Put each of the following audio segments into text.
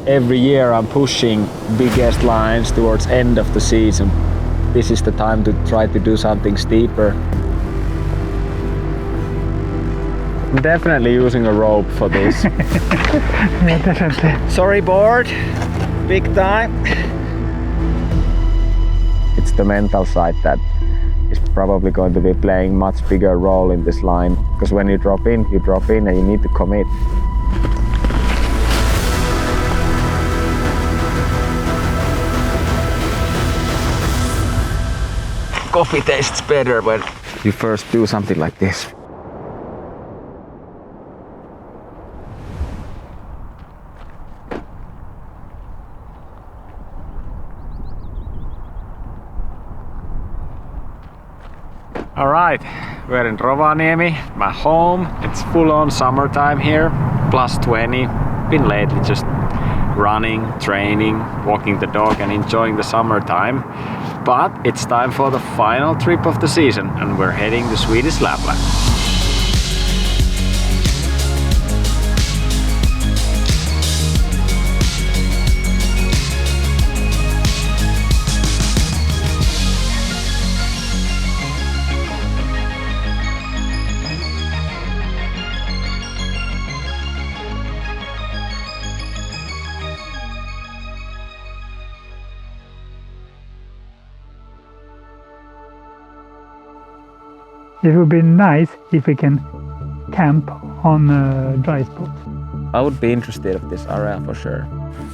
every year I'm pushing biggest lines towards end of the season. This is the time to try to do something steeper. I'm definitely using a rope for this. Yeah, definitely. Sorry board, big time. It's the mental side that is probably going to be playing much bigger role in this line, because when you drop in and you need to commit. Coffee tastes better when you first do something like this. Alright, we're in Rovaniemi, my home. It's full on summertime here, plus 20. Been lately just running, training, walking the dog and enjoying the summertime. But it's time for the final trip of the season and we're heading to Swedish Lapland. It would be nice if we can camp on a dry spot. I would be interested in this area for sure.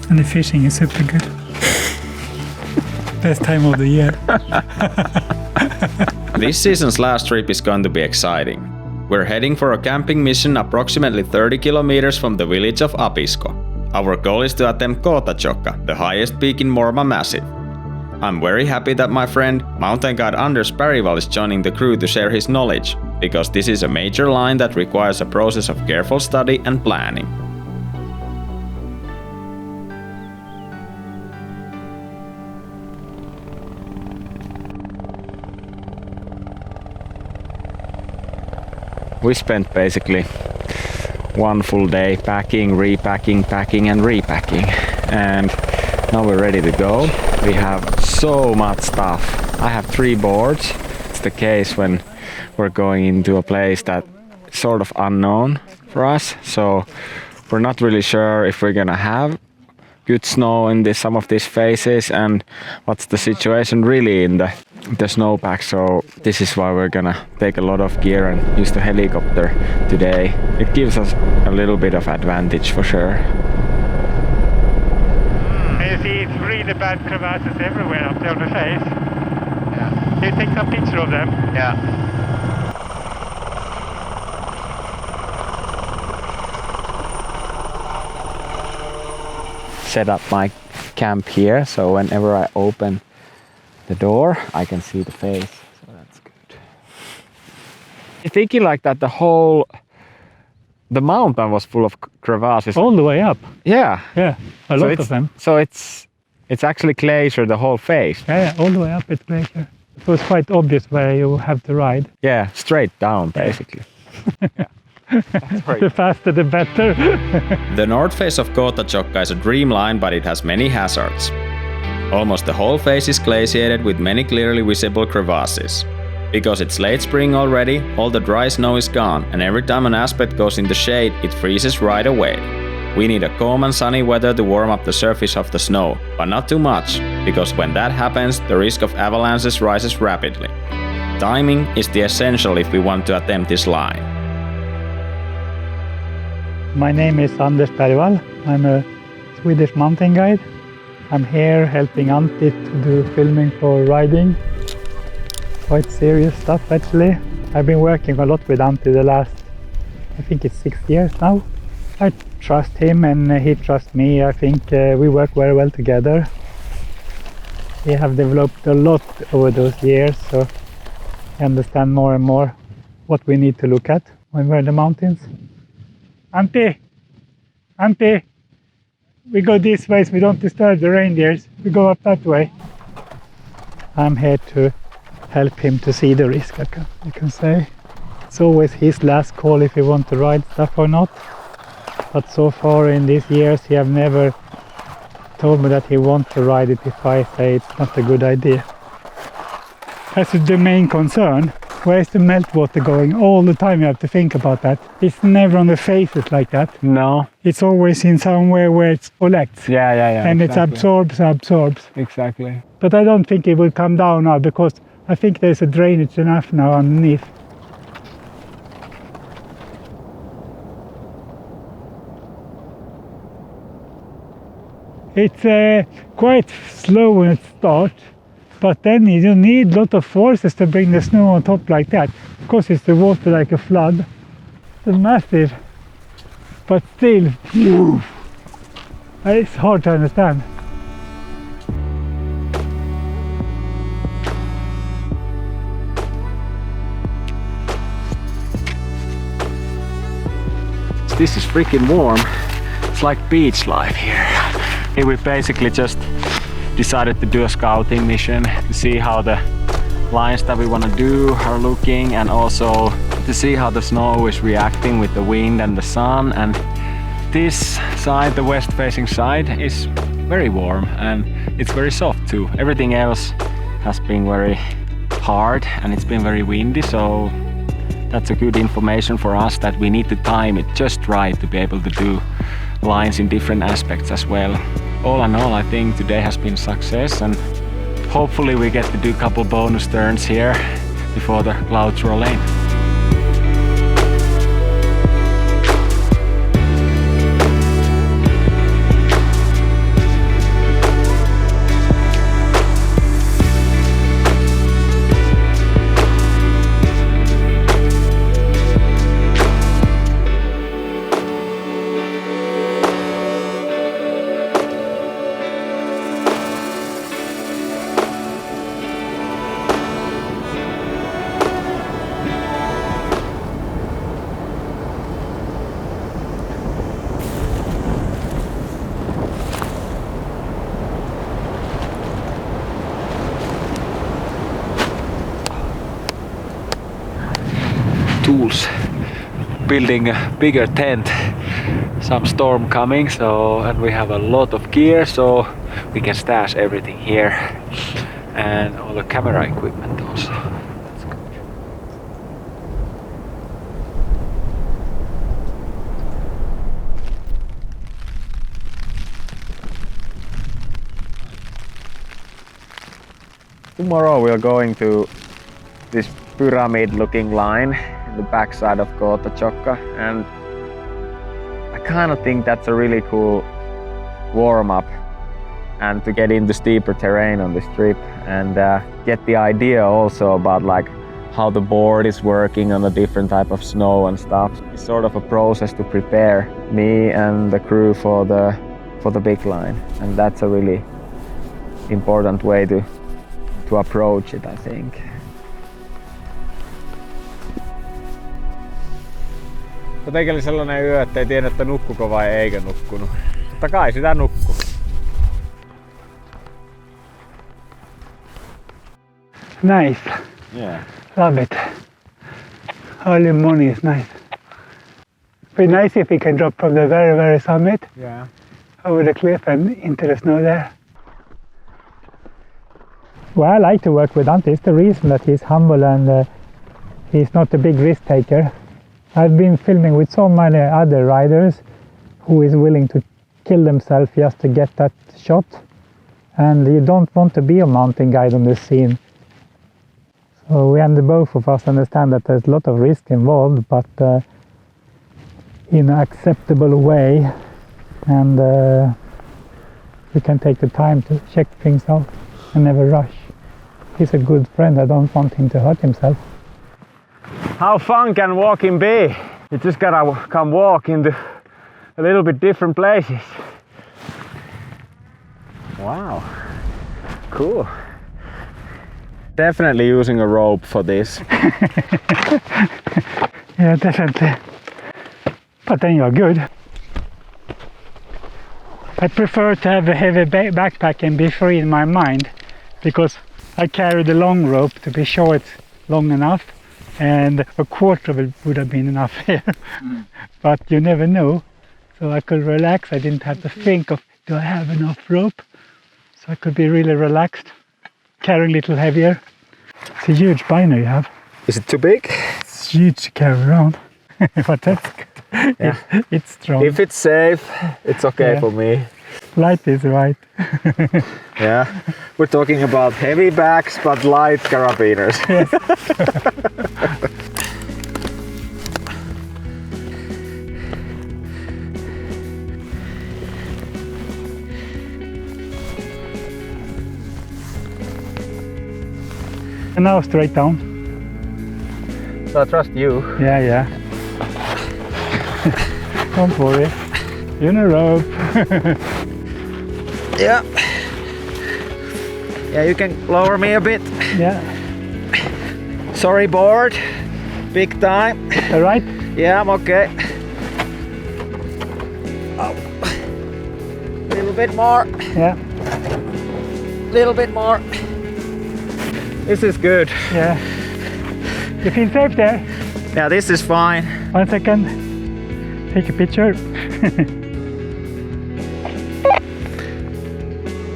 And the fishing is super good. Best time of the year. This season's last trip is going to be exciting. We're heading for a camping mission approximately 30 kilometers from the village of Abisko. Our goal is to attempt Kåtotjåkka, the highest peak in Morma Massif. I'm very happy that my friend, mountain guide Anders Bergwall is joining the crew to share his knowledge, because this is a major line that requires a process of careful study and planning. We spent basically one full day packing, repacking, packing and repacking, and now we're ready to go. We have so much stuff. I have 3 boards. It's the case when we're going into a place that's sort of unknown for us, so we're not really sure if we're gonna have good snow in some of these phases and what's the situation really in the snowpack. So this is why we're gonna take a lot of gear and use the helicopter today. It gives us a little bit of advantage for sure. You see it's really bad crevasses everywhere up there on the face. Yeah. Can you take some picture of them? Yeah. Set up my camp here, so whenever I open the door I can see the face, so that's good. You're thinking like that the mountain was full of crevasses All the way up. Yeah, A lot of them. So it's actually glacier the whole face. Yeah, all the way up it's glacier. It was quite obvious where you have to ride. Yeah, straight down basically. Yeah. The faster the better. The north face of Kåtotjåkka is a dream line, but it has many hazards. Almost the whole face is glaciated with many clearly visible crevasses. Because it's late spring already, all the dry snow is gone, and every time an aspect goes in the shade, it freezes right away. We need a calm and sunny weather to warm up the surface of the snow, but not too much, because when that happens, the risk of avalanches rises rapidly. Timing is the essential if we want to attempt this line. My name is Anders Bergwall. I'm a Swedish mountain guide. I'm here helping Antti to do filming for riding. Quite serious stuff actually. I've been working a lot with Antti the last, I think it's 6 years now. I trust him and he trusts me. I think we work very well together. We have developed a lot over those years, so I understand more and more what we need to look at when we're in the mountains. Antti! We go this way so we don't disturb the reindeers. We go up that way. I'm here to help him to see the risk, I can say. It's always his last call if he wants to ride stuff or not. But so far in these years he have never told me that he wants to ride it if I say it's not a good idea. That's the main concern. Where is the meltwater going? All the time you have to think about that. It's never on the faces like that. No. It's always in somewhere where it collects. Yeah. And exactly. it absorbs. Exactly. But I don't think it will come down now because I think there's a drainage enough now underneath. It's quite slow when it starts, but then you don't need a lot of forces to bring the snow on top like that. Of course, it's the water like a flood. It's massive, but still, it's hard to understand. This is freaking warm. It's like beach life here. Here we basically just decided to do a scouting mission to see how the lines that we want to do are looking, and also to see how the snow is reacting with the wind and the sun. And this side, the west facing side, is very warm and it's very soft too. Everything else has been very hard and it's been very windy, so that's a good information for us that we need to time it just right to be able to do lines in different aspects as well. All in all, I think today has been a success, and hopefully we get to do a couple bonus turns here before the clouds roll in. Tools, building a bigger tent, some storm coming, and we have a lot of gear, so we can stash everything here, and all the camera equipment also. That's good. Tomorrow we are going to this pyramid looking line in the backside of Kåtotjåkka, and I kind of think that's a really cool warm-up and to get into steeper terrain on this trip, and get the idea also about like how the board is working on a different type of snow and stuff. It's sort of a process to prepare me and the crew for the big line, and that's a really important way to approach it, I think. Jotenkin oli sellainen yö, ettei tiedä, että nukkuko vai eikö nukkunut. Mutta kai sitä nukkuu. Nice. Yeah. Love it. Early morning is nice. Be nice if we can drop from the very, very summit. Yeah. Over the cliff and into the snow there. Well, I like to work with Antti. It's the reason that he's humble and he's not a big risk taker. I've been filming with so many other riders who is willing to kill themselves just to get that shot, and you don't want to be a mountain guide on this scene. So both of us understand that there's a lot of risk involved, but in an acceptable way, and we can take the time to check things out and never rush. He's a good friend. I don't want him to hurt himself. How fun can walking be? You just gotta come walk into a little bit different places. Wow, cool. Definitely using a rope for this. Yeah, definitely. But then you're good. I prefer to have a heavy backpack and be free in my mind, because I carry the long rope to be sure it's long enough, and a quarter of it would have been enough here. But you never know, so I could relax. I didn't have to think of do I have enough rope? So I could be really relaxed, carrying a little heavier. It's a huge binder you have. Is it too big? It's huge to carry around. But that's good. Yeah. It's strong. If it's safe, it's okay for me. Light is right. Yeah, we're talking about heavy bags but light carabiners. Yes. And now straight down. So I trust you. Yeah. Don't worry. You're in a rope. Yeah. Yeah, you can lower me a bit. Yeah. Sorry, board. Big time. All right? Yeah, I'm okay. Oh. Little bit more. Yeah. Little bit more. This is good. Yeah. You feel safe there? Yeah, this is fine. 1 second. Take a picture.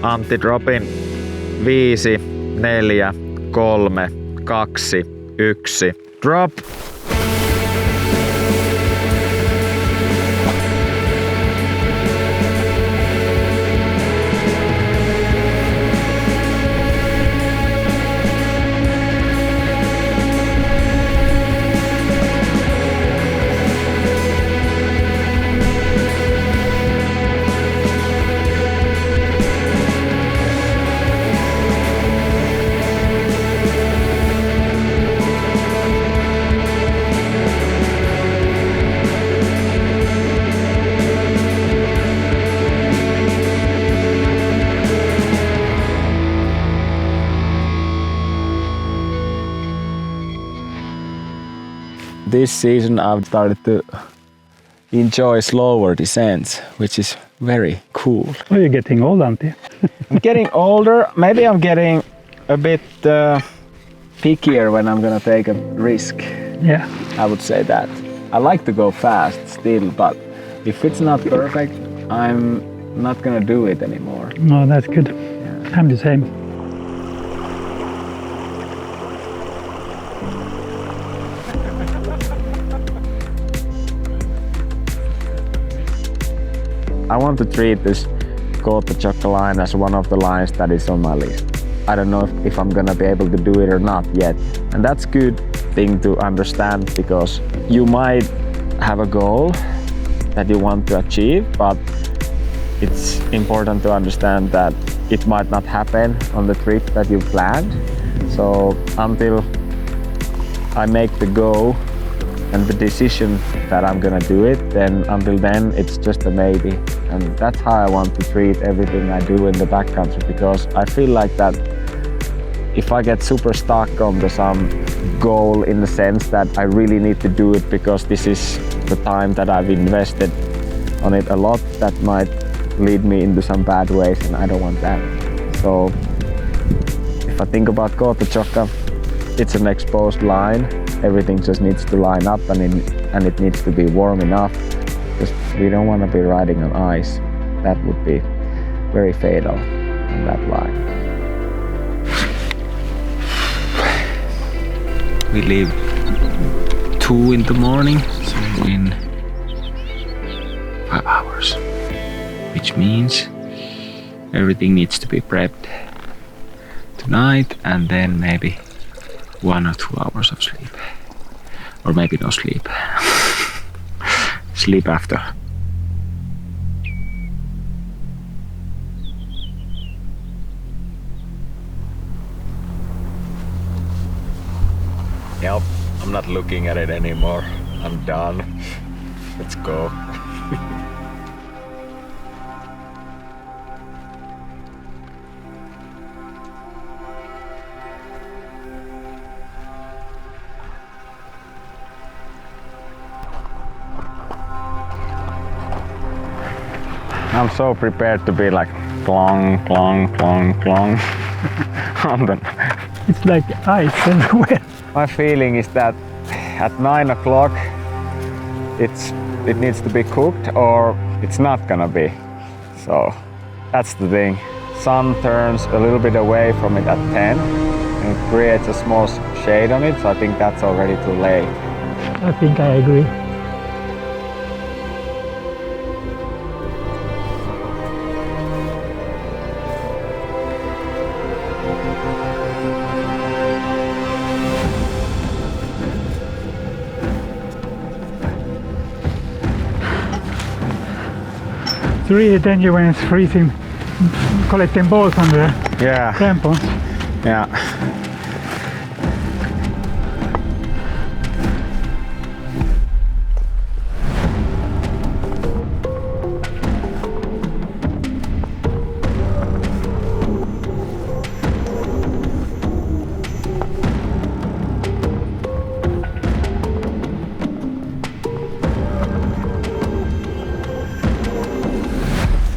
Antti dropin 5, 4, 3, 2, 1. Drop. This season I've started to enjoy slower descents, which is very cool. Oh, you're getting old, Antti. I'm getting older. Maybe I'm getting a bit pickier when I'm gonna take a risk. Yeah. I would say that. I like to go fast still, but if it's not perfect, I'm not gonna do it anymore. No, that's good. Yeah. I'm the same. I want to treat this Kåtotjåkka line as one of the lines that is on my list. I don't know if I'm gonna be able to do it or not yet. And that's a good thing to understand, because you might have a goal that you want to achieve, but it's important to understand that it might not happen on the trip that you planned. So until I make the go and the decision that I'm gonna do it, then until then it's just a maybe. And that's how I want to treat everything I do in the backcountry, because I feel like that if I get super stuck on some goal in the sense that I really need to do it because this is the time that I've invested on it a lot, that might lead me into some bad ways, and I don't want that. So if I think about Kåtotjåkka, it's an exposed line. Everything just needs to line up, and it needs to be warm enough, because we don't want to be riding on ice. That would be very fatal on that line. We leave 2 in the morning, so in 5 hours, which means everything needs to be prepped tonight, and then maybe 1 or 2 hours of sleep, or maybe no sleep. Sleep after. Yep, I'm not looking at it anymore. I'm done. Let's go. I'm so prepared to be like clong, clong, clong, clong. It's like ice everywhere. My feeling is that at 9 o'clock it needs to be cooked, or it's not gonna be. So That's the thing. Sun turns a little bit away from it at 10 and it creates a small shade on it, so I think that's already too late. I think I agree. It's really dangerous when it's freezing, collecting balls on the crampons. Yeah.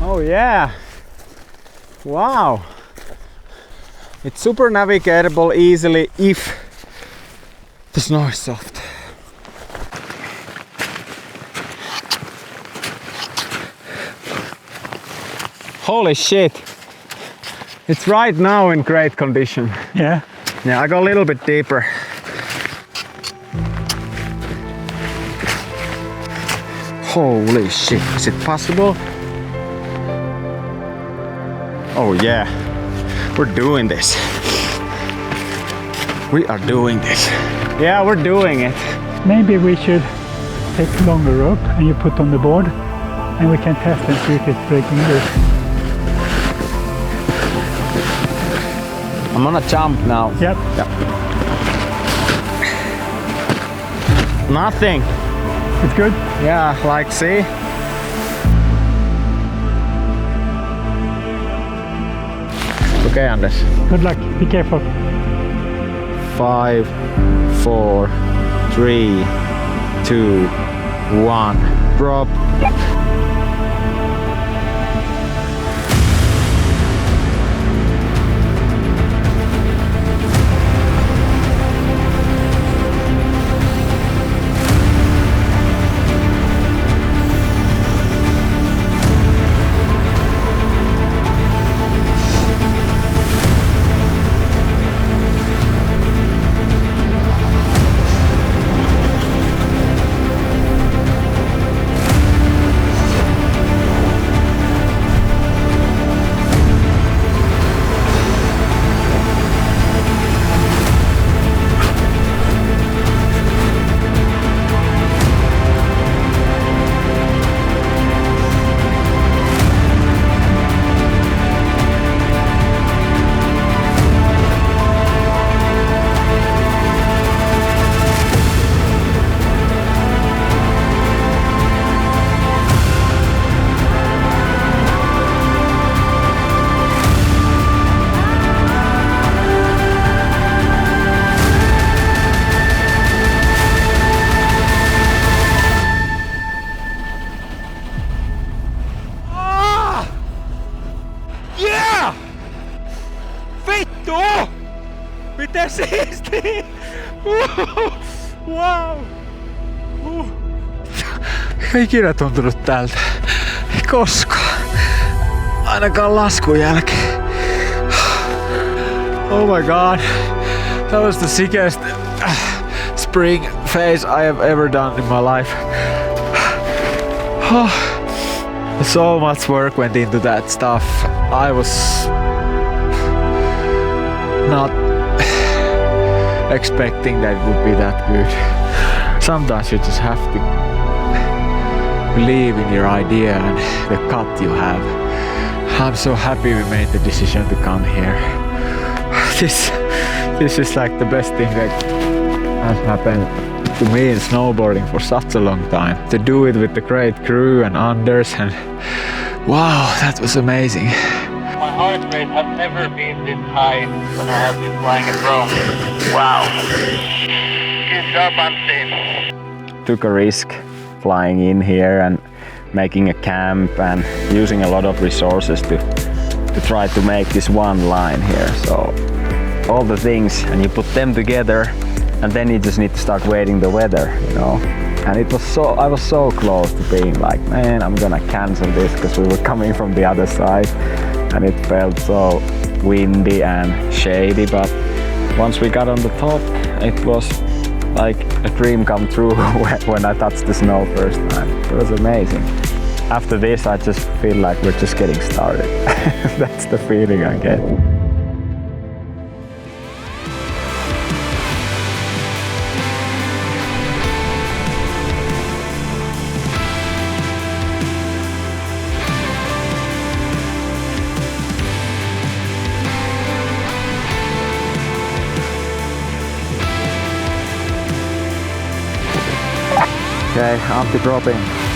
Oh yeah! Wow! It's super navigatable easily if the snow is soft. Holy shit! It's right now in great condition. Yeah. Yeah, I go a little bit deeper. Holy shit, is it possible? Oh yeah, we're doing this. We are doing this. Yeah, we're doing it. Maybe we should take longer rope and you put on the board and we can test and see if it's breaking loose. I'm gonna jump now. Yep. Nothing. It's good? Yeah, like see? Okay, Anders. Good luck. Be careful. 5, 4, 3, 2, 1. Drop. Miten siistiä! Wow! Ei ikinä tuntunut tältä. Ei koskaan. Ainakaan laskun jälkeen. Oh my god. That was the sickest spring phase I have ever done in my life. So much work went into that stuff. I was not expecting that it would be that good. Sometimes you just have to believe in your idea and the cut you have. I'm so happy we made the decision to come here. This is like the best thing that has happened to me in snowboarding for such a long time. To do it with the great crew and Anders, and wow, that was amazing. My heart rate has never been this high when I have been flying a drone. Wow. Good job, Antti. Took a risk flying in here and making a camp and using a lot of resources to try to make this one line here. So all the things, and you put them together, and then you just need to start waiting the weather, you know. And it was I was so close to being like, man, I'm gonna cancel this because we were coming from the other side. and it felt so windy and shady, but once we got on the top, it was like a dream come true when I touched the snow first time. It was amazing. After this, I just feel like we're just getting started. That's the feeling I get. Okay, Antti dropping.